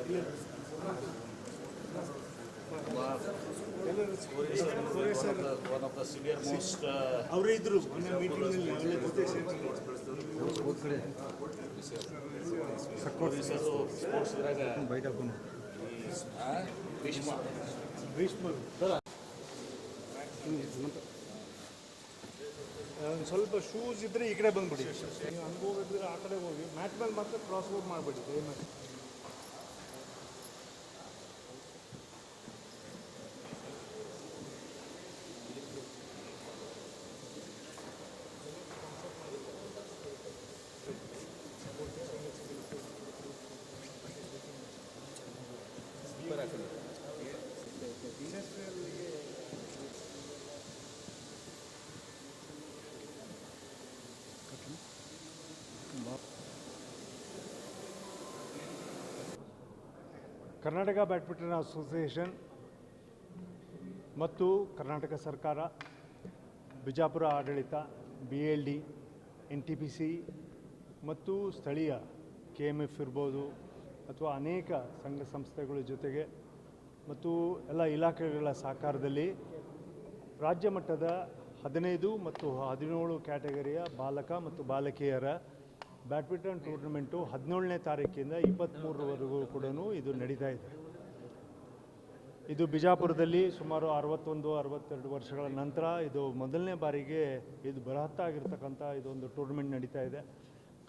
One of the senior most ಅವರೇ ಇದ್ರು ಮೊನ್ನೆ ಮೀಟಿಂಗ್ನಲ್ಲಿ ಅವಳ ಜೊತೆ ಸ್ಪೋರ್ಟ್ಸ್ ಬೈಕ್ ಹಾಕೊಂಡು ಭೀಷ್ಮ ಸ್ವಲ್ಪ ಶೂಸ್ ಇದ್ದರೆ ಈ ಕಡೆ ಬಂದುಬಿಡಿ. ನೀವು ಅನುಭವ ಇದ್ದರೆ ಆ ಕಡೆ ಹೋಗಿ ಮ್ಯಾಟ್ ಮೇಲೆ ಮಾತ್ರ ಕ್ರಾಸ್ ಓವರ್ ಮಾಡಬೇಡಿ ದಯಮಾಡಿ. ಕರ್ನಾಟಕ ಬ್ಯಾಡ್ಮಿಂಟನ್ ಅಸೋಸಿಯೇಷನ್ ಮತ್ತು ಕರ್ನಾಟಕ ಸರ್ಕಾರ, ಬಿಜಾಪುರ ಆಡಳಿತ, BLD, NTPC ಮತ್ತು ಸ್ಥಳೀಯ KMF ಇರ್ಬೋದು ಅಥವಾ ಅನೇಕ ಸಂಘ ಸಂಸ್ಥೆಗಳ ಜೊತೆಗೆ ಮತ್ತು ಎಲ್ಲ ಇಲಾಖೆಗಳ ಸಹಕಾರದಲ್ಲಿ ರಾಜ್ಯ ಮಟ್ಟದ 15 ಮತ್ತು 17 ಕ್ಯಾಟಗರಿಯ ಬಾಲಕ ಮತ್ತು ಬಾಲಕಿಯರ ಬ್ಯಾಡ್ಮಿಂಟನ್ ಟೂರ್ನಮೆಂಟು 17ನೇ ತಾರೀಕಿಂದ 23ರವರೆಗೂ ಕೂಡ ಇದು ನಡೀತಾ ಇದೆ. ಇದು ಬಿಜಾಪುರದಲ್ಲಿ ಸುಮಾರು 61-62 ವರ್ಷಗಳ ನಂತರ ಇದು ಮೊದಲನೇ ಬಾರಿಗೆ ಇದು ಬೃಹತ್ತಾಗಿರ್ತಕ್ಕಂಥ ಇದೊಂದು ಟೂರ್ನಮೆಂಟ್ ನಡೀತಾ ಇದೆ.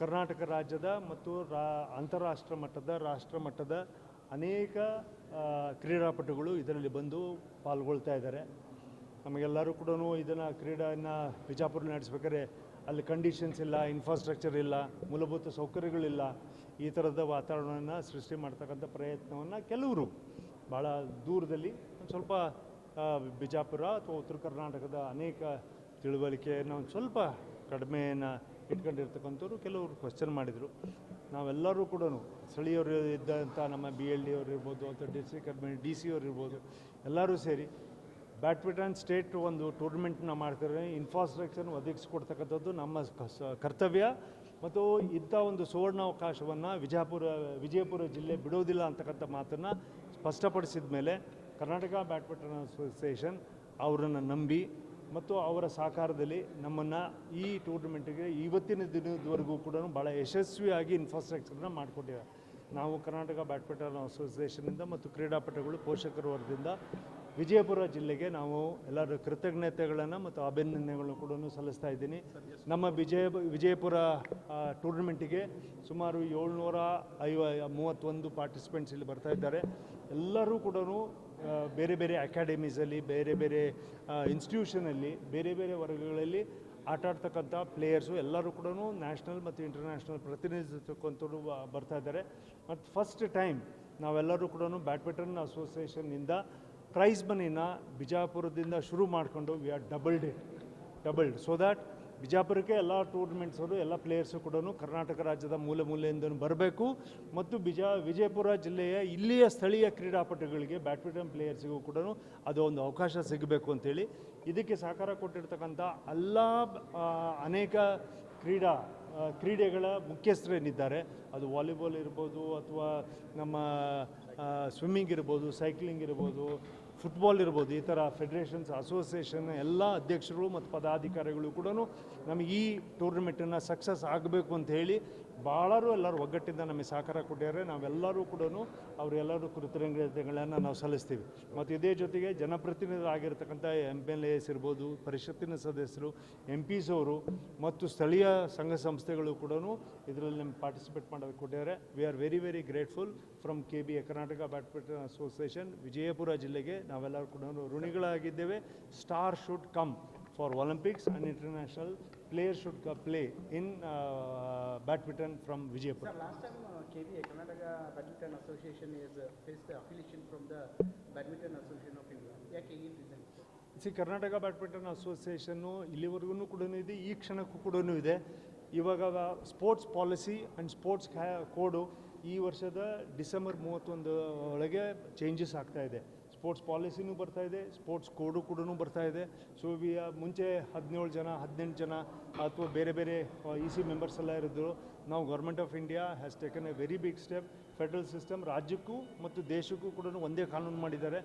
ಕರ್ನಾಟಕ ರಾಜ್ಯದ ಮತ್ತು ಅಂತಾರಾಷ್ಟ್ರ ಮಟ್ಟದ, ರಾಷ್ಟ್ರ ಮಟ್ಟದ ಅನೇಕ ಕ್ರೀಡಾಪಟುಗಳು ಇದರಲ್ಲಿ ಬಂದು ಪಾಲ್ಗೊಳ್ತಾ ಇದ್ದಾರೆ. ನಮಗೆಲ್ಲರೂ ಕೂಡ ಇದನ್ನು ಕ್ರೀಡೆಯನ್ನು ಬಿಜಾಪುರ ನಡೆಸ್ಬೇಕಾದ್ರೆ ಅಲ್ಲಿ ಕಂಡೀಷನ್ಸ್ ಇಲ್ಲ, ಇನ್ಫ್ರಾಸ್ಟ್ರಕ್ಚರ್ ಇಲ್ಲ, ಮೂಲಭೂತ ಸೌಕರ್ಯಗಳಿಲ್ಲ. ಈ ಥರದ ವಾತಾವರಣವನ್ನು ಸೃಷ್ಟಿ ಮಾಡ್ತಕ್ಕಂಥ ಪ್ರಯತ್ನವನ್ನು ಕೆಲವರು ಭಾಳ ದೂರದಲ್ಲಿ ಒಂದು ಸ್ವಲ್ಪ ಬಿಜಾಪುರ ಅಥವಾ ಉತ್ತರ ಕರ್ನಾಟಕದ ಅನೇಕ ತಿಳುವಳಿಕೆಯನ್ನು ಒಂದು ಸ್ವಲ್ಪ ಕಡಿಮೆಯನ್ನು ಇಟ್ಕೊಂಡಿರ್ತಕ್ಕಂಥವ್ರು ಕೆಲವರು ಕ್ವಶನ್ ಮಾಡಿದರು. ನಾವೆಲ್ಲರೂ ಕೂಡ ಸ್ಥಳೀಯರು ಇದ್ದಂಥ ನಮ್ಮ BLD ಅವರು ಇರ್ಬೋದು ಅಥವಾ ಡಿಸ್ಟ್ರಿಕ್ಟ್ ಅಡ್ಮಿನ್ DC ಅವರು ಇರ್ಬೋದು, ಎಲ್ಲರೂ ಸೇರಿ ಬ್ಯಾಡ್ಮಿಂಟನ್ ಸ್ಟೇಟ್ ಒಂದು ಟೂರ್ನಮೆಂಟ್ನ ಮಾಡ್ತಾರೆ. ಇನ್ಫ್ರಾಸ್ಟ್ರಕ್ಚರ್ನ ಒದಗಿಸ್ಕೊಡ್ತಕ್ಕಂಥದ್ದು ನಮ್ಮ ಕರ್ತವ್ಯ ಮತ್ತು ಇಂಥ ಒಂದು ಸುವರ್ಣಾವಕಾಶವನ್ನು ವಿಜಯಪುರ ಜಿಲ್ಲೆ ಬಿಡೋದಿಲ್ಲ ಅಂತಕ್ಕಂಥ ಮಾತನ್ನು ಸ್ಪಷ್ಟಪಡಿಸಿದ ಮೇಲೆ ಕರ್ನಾಟಕ ಬ್ಯಾಡ್ಮಿಂಟನ್ ಅಸೋಸಿಯೇಷನ್ ಅವರನ್ನು ನಂಬಿ ಮತ್ತು ಅವರ ಸಹಕಾರದಲ್ಲಿ ನಮ್ಮನ್ನು ಈ ಟೂರ್ನಮೆಂಟಿಗೆ ಇವತ್ತಿನ ದಿನದವರೆಗೂ ಕೂಡ ಭಾಳ ಯಶಸ್ವಿಯಾಗಿ ಇನ್ಫ್ರಾಸ್ಟ್ರಕ್ಚರ್ನ ಮಾಡಿಕೊಟ್ಟಿದ್ದಾರೆ. ನಾವು ಕರ್ನಾಟಕ ಬ್ಯಾಡ್ಮಿಂಟನ್ ಅಸೋಸಿಯೇಷನಿಂದ ಮತ್ತು ಕ್ರೀಡಾಪಟುಗಳು ಪೋಷಕರ ವರ್ಗದಿಂದ ವಿಜಯಪುರ ಜಿಲ್ಲೆಗೆ ನಾವು ಎಲ್ಲರ ಕೃತಜ್ಞತೆಗಳನ್ನು ಮತ್ತು ಅಭಿನಂದನೆಗಳನ್ನು ಕೂಡ ಸಲ್ಲಿಸ್ತಾ ಇದ್ದೀನಿ. ನಮ್ಮ ವಿಜಯಪುರ ಟೂರ್ನಮೆಂಟಿಗೆ ಸುಮಾರು 731 ಪಾರ್ಟಿಸಿಪೆಂಟ್ಸ್ ಇಲ್ಲಿ ಬರ್ತಾ ಇದ್ದಾರೆ. ಎಲ್ಲರೂ ಕೂಡ ಬೇರೆ ಬೇರೆ ಅಕಾಡೆಮೀಸಲ್ಲಿ, ಬೇರೆ ಬೇರೆ ಇನ್ಸ್ಟಿಟ್ಯೂಷನಲ್ಲಿ, ಬೇರೆ ಬೇರೆ ವರ್ಗಗಳಲ್ಲಿ ಆಟಾಡ್ತಕ್ಕಂಥ ಪ್ಲೇಯರ್ಸು ಎಲ್ಲರೂ ಕೂಡ ನ್ಯಾಷನಲ್ ಮತ್ತು ಇಂಟರ್ನ್ಯಾಷನಲ್ ಪ್ರತಿನಿಧಿಸ್ತಕ್ಕಂಥವ್ರು ಬರ್ತಾ ಇದ್ದಾರೆ. ಮತ್ತು ಫಸ್ಟ್ ಟೈಮ್ ನಾವೆಲ್ಲರೂ ಕೂಡ ಬ್ಯಾಡ್ಮಿಂಟನ್ ಅಸೋಸಿಯೇಷನ್ನಿಂದ ಪ್ರೈಸ್ ಮನಿನ ಬಿಜಾಪುರದಿಂದ ಶುರು ಮಾಡಿಕೊಂಡು we are doubled so that ಬಿಜಾಪುರಕ್ಕೆ ಎಲ್ಲ ಟೂರ್ನಮೆಂಟ್ಸವರು, ಎಲ್ಲ ಪ್ಲೇಯರ್ಸು ಕೂಡ ಕರ್ನಾಟಕ ರಾಜ್ಯದ ಮೂಲೆಯಿಂದ ಬರಬೇಕು ಮತ್ತು ವಿಜಯಪುರ ಜಿಲ್ಲೆಯ ಇಲ್ಲಿಯ ಸ್ಥಳೀಯ ಕ್ರೀಡಾಪಟುಗಳಿಗೆ, ಬ್ಯಾಡ್ಮಿಂಟನ್ ಪ್ಲೇಯರ್ಸಿಗೂ ಕೂಡ ಅದು ಒಂದು ಅವಕಾಶ ಸಿಗಬೇಕು ಅಂಥೇಳಿ ಇದಕ್ಕೆ ಸಹಕಾರ ಕೊಟ್ಟಿರ್ತಕ್ಕಂಥ ಎಲ್ಲ ಅನೇಕ ಕ್ರೀಡೆಗಳ ಮುಖ್ಯಸ್ಥರೇನಿದ್ದಾರೆ, ಅದು ವಾಲಿಬಾಲ್ ಇರ್ಬೋದು ಅಥವಾ ನಮ್ಮ ಸ್ವಿಮ್ಮಿಂಗ್ ಇರ್ಬೋದು, ಸೈಕ್ಲಿಂಗ್ ಇರ್ಬೋದು, ಫುಟ್ಬಾಲ್ ಇರ್ಬೋದು, ಈ ಥರ ಫೆಡರೇಷನ್ಸ್, ಅಸೋಸಿಯೇಷನ್ ಎಲ್ಲ ಅಧ್ಯಕ್ಷರು ಮತ್ತು ಪದಾಧಿಕಾರಿಗಳು ಕೂಡ ನಮಗೆ ಈ ಟೂರ್ನಮೆಂಟನ್ನು ಸಕ್ಸಸ್ ಆಗಬೇಕು ಅಂತ ಹೇಳಿ ಎಲ್ಲರೂ ಒಗ್ಗಟ್ಟಿಂದ ನಮಗೆ ಸಹಕಾರ ಕೊಟ್ಟಿದ್ದಾರೆ. ನಾವೆಲ್ಲರೂ ಕೂಡ ಅವರೆಲ್ಲರೂ ಕೃತಜ್ಞತೆಗಳನ್ನು ನಾವು ಸಲ್ಲಿಸ್ತೀವಿ. ಮತ್ತು ಇದೇ ಜೊತೆಗೆ ಜನಪ್ರತಿನಿಧಿಗಳಾಗಿರ್ತಕ್ಕಂಥ MLAs ಇರ್ಬೋದು, ಪರಿಷತ್ತಿನ ಸದಸ್ಯರು, MPs ಅವರು ಮತ್ತು ಸ್ಥಳೀಯ ಸಂಘ ಸಂಸ್ಥೆಗಳು ಕೂಡ ಇದರಲ್ಲಿ ನಮ್ಗೆ ಪಾರ್ಟಿಸಿಪೇಟ್ ಮಾಡೋದಕ್ಕೆ ಕೊಟ್ಟಿದ್ದಾರೆ. We are very grateful from KBA, Karnataka badminton association. Vijayapura ಜಿಲ್ಲೆಗೆ ನಾವೆಲ್ಲರೂ ಕೂಡ ಋಣಿಗಳಾಗಿದ್ದೇವೆ. Star should come for Olympics and international players should play in badminton from Vijaypura. Sir, last time KBA, Karnataka Badminton Association is faced the affiliation from the Badminton Association of India. Yake ಏನು reason? Karnataka badminton association ಇಲ್ಲಿವರೆಗೂ ಕೂಡ ಇದೆ, ಈ ಕ್ಷಣಕ್ಕೂ ಕೂಡ ಇದೆ. ಇವಾಗ sports policy and sports ಕೋಡು ಈ ವರ್ಷದ ಡಿಸೆಂಬರ್ 31 ಒಳಗೆ ಚೇಂಜಸ್ ಆಗ್ತಾ ಇದೆ. ಸ್ಪೋರ್ಟ್ಸ್ ಪಾಲಿಸಿನೂ ಬರ್ತಾ ಇದೆ, ಸ್ಪೋರ್ಟ್ಸ್ ಕೋಡು ಕೂಡ ಬರ್ತಾ ಇದೆ. ಸೊ ಮುಂಚೆ 17 ಜನ 18 ಜನ ಅಥವಾ ಬೇರೆ ಬೇರೆ EC ಮೆಂಬರ್ಸ್ ಎಲ್ಲ ಇರಿದ್ರು. ನಾವು government of India has taken a very big step. Federal system ರಾಜ್ಯಕ್ಕೂ ಮತ್ತು ದೇಶಕ್ಕೂ ಕೂಡ ಒಂದೇ ಕಾನೂನು ಮಾಡಿದ್ದಾರೆ.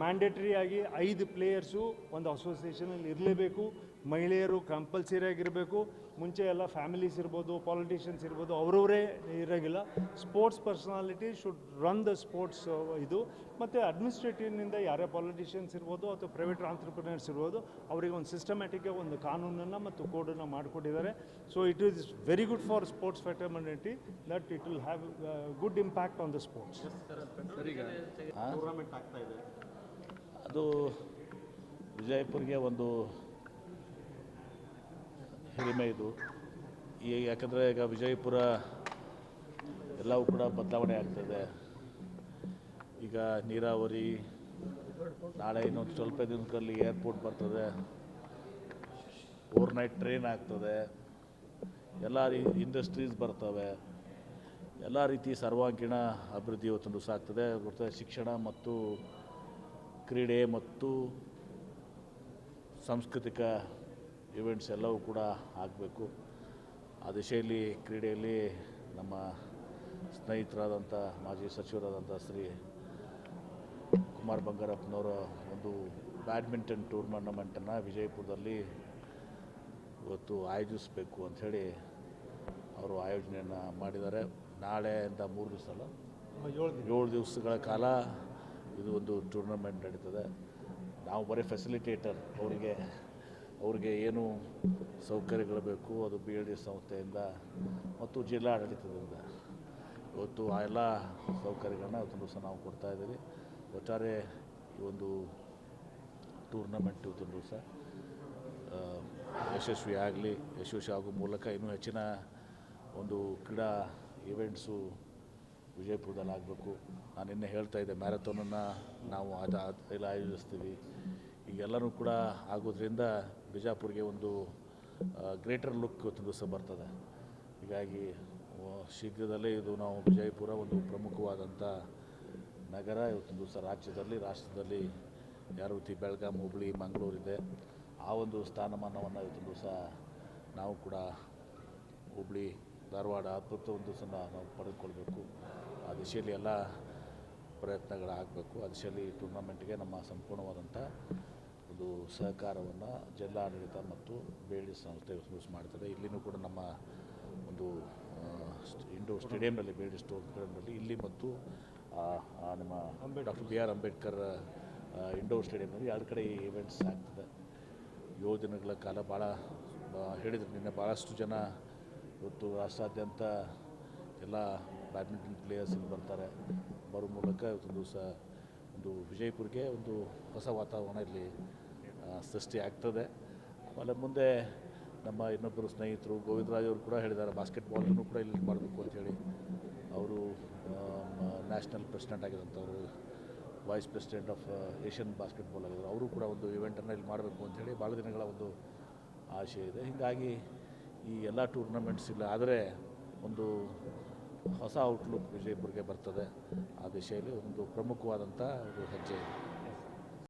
ಮ್ಯಾಂಡೇಟ್ರಿ ಆಗಿ 5 ಪ್ಲೇಯರ್ಸು ಒಂದು ಅಸೋಸಿಯೇಷನಲ್ಲಿ ಇರಲೇಬೇಕು. ಮಹಿಳೆಯರು ಕಂಪಲ್ಸರಿ ಆಗಿರಬೇಕು. ಮುಂಚೆ ಎಲ್ಲ ಫ್ಯಾಮಿಲೀಸ್ ಇರ್ಬೋದು, ಪಾಲಿಟಿಷಿಯನ್ಸ್ ಇರ್ಬೋದು, ಅವರವರೇ ಇರೋಂಗಿಲ್ಲ. Sports personality should run the sports ಇದು. ಮತ್ತು ಅಡ್ಮಿನಿಸ್ಟ್ರೇಟಿವ್ನಿಂದ ಯಾರೇ ಪಾಲಿಟಿಷಿಯನ್ಸ್ ಇರ್ಬೋದು ಅಥವಾ ಪ್ರೈವೇಟ್ ಆಂಟ್ರಪ್ರಿನರ್ಸ್ ಇರ್ಬೋದು, ಅವರಿಗೆ ಒಂದು ಸಿಸ್ಟಮ್ಯಾಟಿಕ್ಕಾಗಿ ಒಂದು ಕಾನೂನನ್ನು ಮತ್ತು ಕೋಡನ್ನು ಮಾಡಿಕೊಟ್ಟಿದ್ದಾರೆ. So it is very good for sports fraternity that it will have good impact on the sports. Tournament ಆಗ್ತಾ ಇದೆ. ಅದು ವಿಜಯಪುರ್ಗೆ ಒಂದು ಹಿರಿಮೆ ಇದು. ಯಾಕಂದರೆ ಈಗ ವಿಜಯಪುರ ಎಲ್ಲವೂ ಕೂಡ ಬದಲಾವಣೆ ಆಗ್ತದೆ. ಈಗ ನೀರಾವರಿ, ನಾಳೆ ಇನ್ನೊಂದು ಸ್ವಲ್ಪ ದಿನದಲ್ಲಿ ಏರ್ಪೋರ್ಟ್ ಬರ್ತದೆ, ಓವರ್ನೈಟ್ ಟ್ರೈನ್ ಆಗ್ತದೆ, ಎಲ್ಲ ಇಂಡಸ್ಟ್ರೀಸ್ ಬರ್ತವೆ, ಎಲ್ಲ ರೀತಿ ಸರ್ವಾಂಗೀಣ ಅಭಿವೃದ್ಧಿ ಇವತ್ತೊಂದು ಸಾಗ್ತದೆ. ಶಿಕ್ಷಣ ಮತ್ತು ಕ್ರೀಡೆ ಮತ್ತು ಸಾಂಸ್ಕೃತಿಕ ಇವೆಂಟ್ಸ್ ಎಲ್ಲವೂ ಕೂಡ ಆಗಬೇಕು. ಆ ದಿಶೆಯಲ್ಲಿ ಕ್ರೀಡೆಯಲ್ಲಿ ನಮ್ಮ ಸ್ನೇಹಿತರಾದಂಥ ಮಾಜಿ ಸಚಿವರಾದಂಥ ಶ್ರೀ ಕುಮಾರ್ ಬಂಗಾರಪ್ಪನವರ ಒಂದು ಬ್ಯಾಡ್ಮಿಂಟನ್ ಟೂರ್ನಮೆಂಟನ್ನು ವಿಜಯಪುರದಲ್ಲಿ ಇವತ್ತು ಆಯೋಜಿಸಬೇಕು ಅಂಥೇಳಿ ಅವರು ಆಯೋಜನೆಯನ್ನು ಮಾಡಿದ್ದಾರೆ. ನಾಳೆಯಿಂದ 3 ದಿವಸ ಅಲ್ಲ, 7 ದಿವಸಗಳ ಕಾಲ ಇದು ಒಂದು ಟೂರ್ನಮೆಂಟ್ ನಡೀತದೆ. ನಾವು ಬರೀ ಫೆಸಿಲಿಟೇಟರ್. ಅವರಿಗೆ ಏನು ಸೌಕರ್ಯಗಳು ಬೇಕು ಅದು BLD ಸಂಸ್ಥೆಯಿಂದ ಮತ್ತು ಜಿಲ್ಲಾಡಳಿತದಿಂದ ಇವತ್ತು ಆ ಎಲ್ಲ ಸೌಕರ್ಯಗಳನ್ನ ಇವತ್ತೊಂದು ದಿವಸ ನಾವು ಕೊಡ್ತಾಯಿದ್ದೀವಿ. ಒಟ್ಟಾರೆ ಈ ಒಂದು ಟೂರ್ನಮೆಂಟ್ ಇವತ್ತೊಂದು ದಿವಸ ಯಶಸ್ವಿ ಆಗುವ ಮೂಲಕ ಇನ್ನೂ ಹೆಚ್ಚಿನ ಒಂದು ಕ್ರೀಡಾ ಇವೆಂಟ್ಸು ವಿಜಯಪುರದಲ್ಲಿ ಆಗಬೇಕು. ನಾನು ನಿನ್ನೆ ಹೇಳ್ತಾ ಇದ್ದೆ, ಮ್ಯಾರಥಾನನ್ನು ನಾವು ಎಲ್ಲ ಆಯೋಜಿಸ್ತೀವಿ. ಈಗೆಲ್ಲನೂ ಕೂಡ ಆಗೋದ್ರಿಂದ ಬಿಜಾಪುರ್ಗೆ ಒಂದು ಗ್ರೇಟರ್ ಲುಕ್ ಇವತ್ತೊಂದು ದಿವಸ ಬರ್ತದೆ. ಹೀಗಾಗಿ ಶೀಘ್ರದಲ್ಲೇ ಇದು ನಾವು ವಿಜಯಪುರ ಒಂದು ಪ್ರಮುಖವಾದಂಥ ನಗರ ಇವತ್ತೊಂದು ದಿವಸ ರಾಷ್ಟ್ರದಲ್ಲಿ ಯಾವ ರೀತಿ ಬೆಳಗಾಂ, ಹುಬ್ಬಳ್ಳಿ, ಮಂಗಳೂರಿದೆ, ಆ ಒಂದು ಸ್ಥಾನಮಾನವನ್ನು ಇವತ್ತೊಂದು ದಿವಸ ನಾವು ಕೂಡ ಹುಬ್ಬಳ್ಳಿ, ಧಾರವಾಡ ಒಂದು ದಿವಸ ನಾವು ಪಡೆದುಕೊಳ್ಬೇಕು. ಆ ದಿಶೆಯಲ್ಲಿ ಎಲ್ಲ ಪ್ರಯತ್ನಗಳಾಗಬೇಕು. ಆ ದಿಶೆಯಲ್ಲಿ ಟೂರ್ನಮೆಂಟ್ಗೆ ನಮ್ಮ ಸಂಪೂರ್ಣವಾದಂಥ ಒಂದು ಸಹಕಾರವನ್ನು ಜಿಲ್ಲಾಡಳಿತ ಮತ್ತು BLD ಸಂಸ್ಥೆ ಯೂಸ್ ಮಾಡ್ತದೆ. ಇಲ್ಲಿನೂ ಕೂಡ ನಮ್ಮ ಒಂದು ಇಂಡೋರ್ ಸ್ಟೇಡಿಯಂನಲ್ಲಿ, BLD ಸ್ಟೇಡಿಯಂನಲ್ಲಿ ಇಲ್ಲಿ ಮತ್ತು ನಮ್ಮ ಡಾಕ್ಟರ್ BR ಅಂಬೇಡ್ಕರ್ ಇಂಡೋರ್ ಸ್ಟೇಡಿಯಂನಲ್ಲಿ 2 ಕಡೆ ಈ ಇವೆಂಟ್ಸ್ ಆಗ್ತದೆ. 7 ದಿನಗಳ ಕಾಲ ಹೇಳಿದ್ರು ನಿನ್ನೆ ಭಾಳಷ್ಟು ಜನ ಇವತ್ತು ರಾಷ್ಟ್ರಾದ್ಯಂತ ಎಲ್ಲ ಬ್ಯಾಡ್ಮಿಂಟನ್ ಪ್ಲೇಯರ್ಸ್ ಇಲ್ಲಿ ಬರ್ತಾರೆ. ಬರೋ ಮೂಲಕ ಇವತ್ತೊಂದು ದಿವಸ ಒಂದು ವಿಜಯಪುರ್ಗೆ ಒಂದು ಹೊಸ ವಾತಾವರಣ ಇಲ್ಲಿ ಸೃಷ್ಟಿ ಆಗ್ತದೆ. ಆಮೇಲೆ ಮುಂದೆ ನಮ್ಮ ಇನ್ನೊಬ್ಬರು ಸ್ನೇಹಿತರು ಗೋವಿಂದರಾಜ್ ಅವರು ಕೂಡ ಹೇಳಿದ್ದಾರೆ, ಬಾಸ್ಕೆಟ್ಬಾಲ್ನೂ ಕೂಡ ಇಲ್ಲಿ ಮಾಡಬೇಕು ಅಂಥೇಳಿ. ಅವರು ನ್ಯಾಷನಲ್ ಪ್ರೆಸಿಡೆಂಟ್ ಆಗಿರೋಂಥವ್ರು, vice president of Asian basketball ಆಗಿದ್ದಾರೆ. ಅವರು ಕೂಡ ಒಂದು ಇವೆಂಟನ್ನು ಇಲ್ಲಿ ಮಾಡಬೇಕು ಅಂಥೇಳಿ ಭಾಳ ದಿನಗಳ ಒಂದು ಆಶೆ ಇದೆ. ಹೀಗಾಗಿ ಈ ಎಲ್ಲ ಟೂರ್ನಮೆಂಟ್ಸ್ ಇಲ್ಲ ಆದರೆ ಒಂದು ಹೊಸ ಔಟ್ಲುಕ್ ವಿಜಯಪುರ್ಗೆ ಬರ್ತದೆ. ಆ ದಿಶೆಯಲ್ಲಿ ಒಂದು ಪ್ರಮುಖವಾದಂಥ ಒಂದು ಹೆಜ್ಜೆ ಇದೆ.